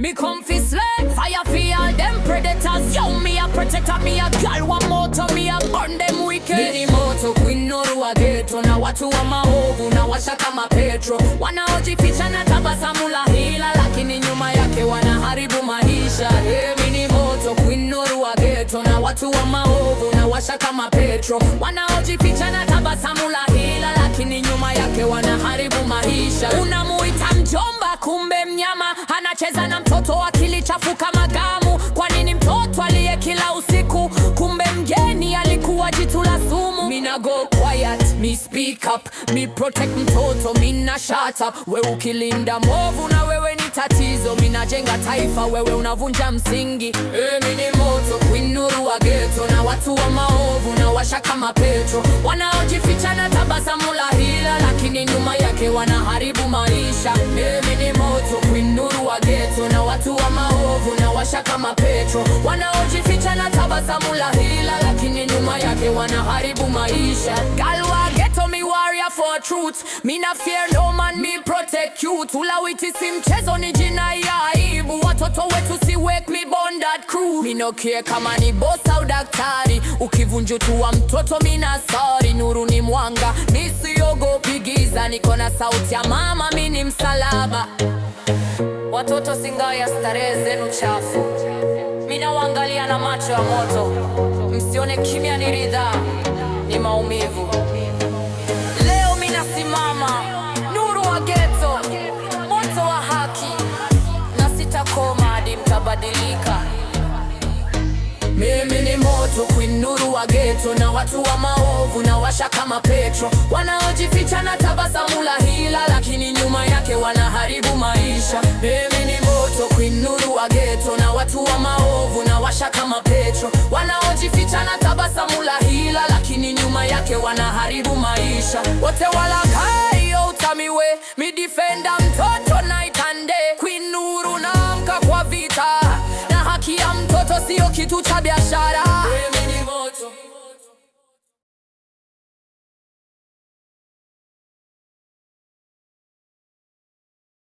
Me come fi slay fire fi all them predators. Yo, me a protector, me a girl wa moto, me a burn them wicked. Mini moto queen noru wa ghetto, na watu wa maovu na washa kama petro. Wanaojificha na tabasamu la hila, lakini nyuma yake wanaharibu maisha. Mini moto queen noru wa ghetto, na watu wa maovu na washa kama petro. Wanaojificha na tabasamu la hila, lakini nyuma yake wanaharibu maisha. Unamuita mjomba, kumbe mnyama anacheza na mtoto, akili chafu kama gamu. Kwa nini mtoto aliye kila usiku, kumbe mgeni alikuwa jitu la sumu? Mina go quiet, me speak up, me protect mtoto, mina shut up. We ukilinda movu na wewe ni tatizo, mina jenga taifa, wewe unavunja msingi. Mini moto queen noru wa ghetto, na watu wa maovu na washa kama petro. Wanaojificha na tabasamu la hila, lakini nyuma yake wanaharibu maisha. Mini moto queen noru wa ghetto, na watu wa maovu na washa kama petro. Wanaojificha na tabasamu la hila, lakini nyuma yake wanaharibu maisha. Girl wa ghetto, me warrior for truth. Me na fear no man, me protect you. Ulawiti si mchezo, ni jina ya aibu. Watoto wetu si wake me bond that crew. Me no care kama ni boss au daktari. Ukivunju tu wa mtoto mina sorry. Nuru ni mwanga, mi siogopi giza. Niko na sauti ya mama, mi ni msalaba. Watoto singa ya starehe zenu chafu, mina wangalia na macho ya moto. Msione kimya ni ridhaa, ni maumivu. Leo mina simama, nuru wa ghetto, moto wa haki, na sitakoma hadi mtabadilika. Mimi ni moto queen noru wa ghetto, na watu wa maovu na washa kama petro. Wanaojificha na tabasamu la hila, lakini nyuma yake wanaharibu maisha. Mimi ni moto queen noru wa ghetto, na watu wa maovu na washa kama petro. Wanaojificha na tabasamu la hila, lakini nyuma yake wanaharibu maisha. Wote walaghai yo utamiwe, mi defender mtoto night and day. Queen Nuru naamka kwa vita, na haki ya mtoto sio kitu cha biashara.